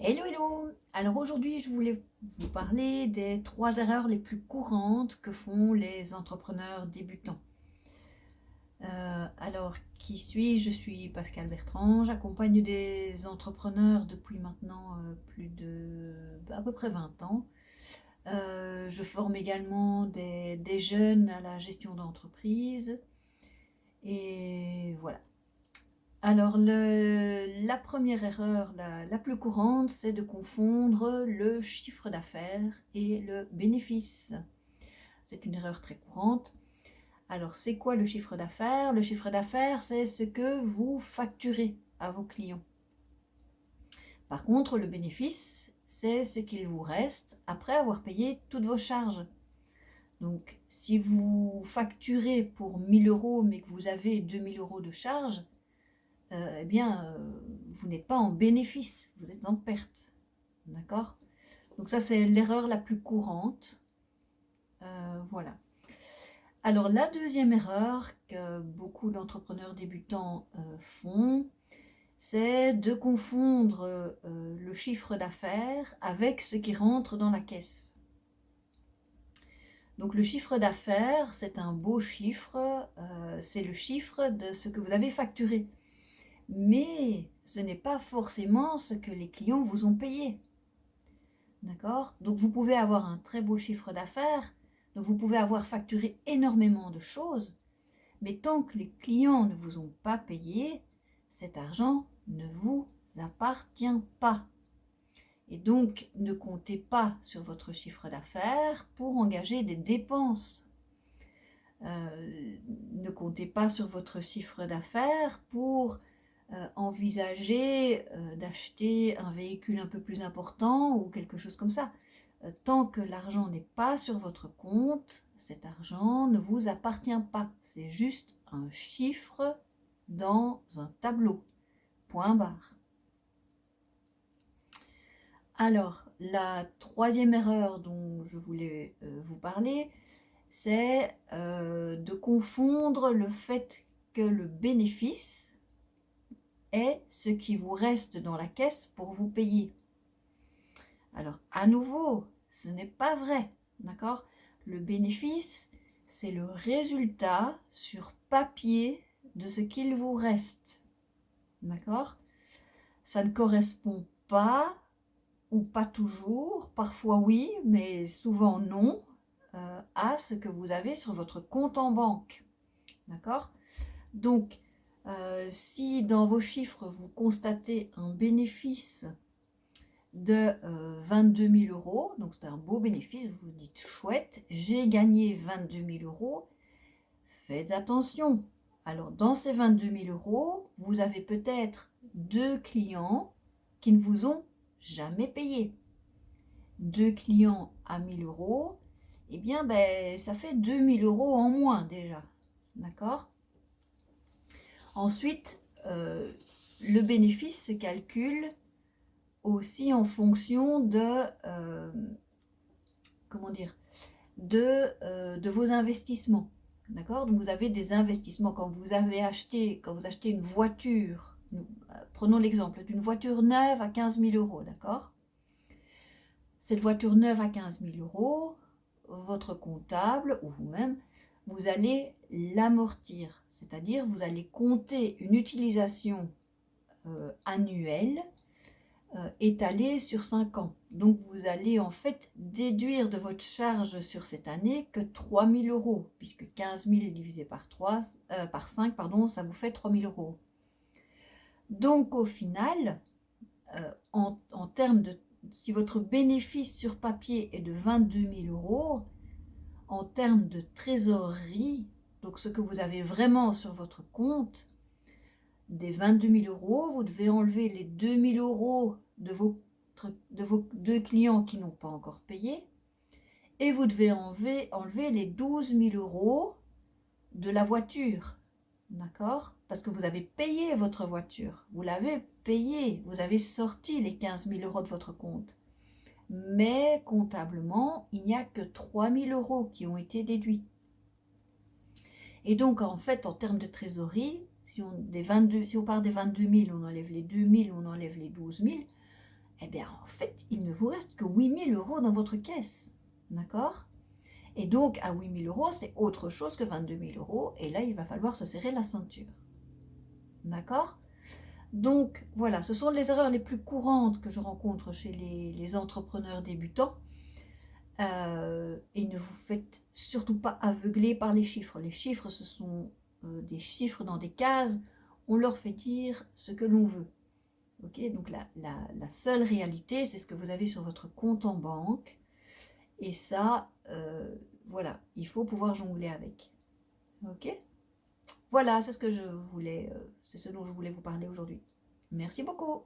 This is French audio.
Hello, hello! Alors aujourd'hui, je voulais vous parler des 3 erreurs les plus courantes que font les entrepreneurs débutants. Alors, qui suis-je? Je suis Pascal Bertrand, j'accompagne des entrepreneurs depuis maintenant plus de à peu près 20 ans. Je forme également des jeunes à la gestion d'entreprise et voilà. Alors, la première erreur, la plus courante, c'est de confondre le chiffre d'affaires et le bénéfice. C'est une erreur très courante. Alors, c'est quoi le chiffre d'affaires? Le chiffre d'affaires, c'est ce que vous facturez à vos clients. Par contre, le bénéfice, c'est ce qu'il vous reste après avoir payé toutes vos charges. Donc, si vous facturez pour 1000 euros, mais que vous avez 2000 euros de charges, eh bien, vous n'êtes pas en bénéfice, vous êtes en perte. D'accord? Donc ça, c'est l'erreur la plus courante. Voilà. Alors, la deuxième erreur que beaucoup d'entrepreneurs débutants font, c'est de confondre le chiffre d'affaires avec ce qui rentre dans la caisse. Donc, le chiffre d'affaires, c'est un beau chiffre, c'est le chiffre de ce que vous avez facturé. Mais ce n'est pas forcément ce que les clients vous ont payé. D'accord? Donc vous pouvez avoir un très beau chiffre d'affaires, donc vous pouvez avoir facturé énormément de choses, mais tant que les clients ne vous ont pas payé, cet argent ne vous appartient pas. Et donc ne comptez pas sur votre chiffre d'affaires pour engager des dépenses. Ne comptez pas sur votre chiffre d'affaires pour envisager d'acheter un véhicule un peu plus important ou quelque chose comme ça. Tant que l'argent n'est pas sur votre compte, cet argent ne vous appartient pas. C'est juste un chiffre dans un tableau. Point barre. Alors, la troisième erreur dont je voulais vous parler, c'est de confondre le fait que le bénéfice est ce qui vous reste dans la caisse pour vous payer. Alors, à nouveau, ce n'est pas vrai, d'accord? Le bénéfice, c'est le résultat sur papier de ce qu'il vous reste, d'accord? Ça ne correspond pas, ou pas toujours, parfois oui, mais souvent non, à ce que vous avez sur votre compte en banque, d'accord? Donc, si dans vos chiffres, vous constatez un bénéfice de 22 000 euros, donc c'est un beau bénéfice, vous vous dites chouette, j'ai gagné 22 000 euros, faites attention. Alors dans ces 22 000 euros, vous avez peut-être 2 clients qui ne vous ont jamais payé. 2 clients à 1000 euros, eh bien ça fait 2 000 euros en moins déjà, d'accord? Ensuite, le bénéfice se calcule aussi en fonction de, comment dire, de vos investissements. D'accord? Donc vous avez des investissements. Quand vous achetez une voiture, prenons l'exemple d'une voiture neuve à 15 000 euros, d'accord? Cette voiture neuve à 15 000 euros, votre comptable ou vous-même, vous allez l'amortir, c'est-à-dire vous allez compter une utilisation annuelle étalée sur 5 ans. Donc vous allez en fait déduire de votre charge sur cette année que 3 000 euros, puisque 15 000 divisé par 5, pardon, ça vous fait 3 000 euros. Donc au final, en termes de, si votre bénéfice sur papier est de 22 000 euros, en termes de trésorerie, donc ce que vous avez vraiment sur votre compte, des 22 000 euros, vous devez enlever les 2 000 euros de vos 2 clients qui n'ont pas encore payé, et vous devez enlever les 12 000 euros de la voiture, d'accord? Parce que vous avez payé votre voiture, vous l'avez payé, vous avez sorti les 15 000 euros de votre compte. Mais comptablement, il n'y a que 3 000 euros qui ont été déduits. Et donc, en fait, en termes de trésorerie, si on part des 22 000, on enlève les 2 000, on enlève les 12 000, eh bien, en fait, il ne vous reste que 8 000 € dans votre caisse. D'accord? Et donc, à 8 000 €, c'est autre chose que 22 000 €. Et là, il va falloir se serrer la ceinture. D'accord? Donc, voilà, ce sont les erreurs les plus courantes que je rencontre chez les entrepreneurs débutants. Et ne vous faites surtout pas aveugler par les chiffres. Les chiffres, ce sont des chiffres dans des cases. On leur fait dire ce que l'on veut. Ok, donc la seule réalité, c'est ce que vous avez sur votre compte en banque. Et ça, voilà, il faut pouvoir jongler avec. Ok, voilà, c'est ce que je voulais, c'est ce dont je voulais vous parler aujourd'hui. Merci beaucoup.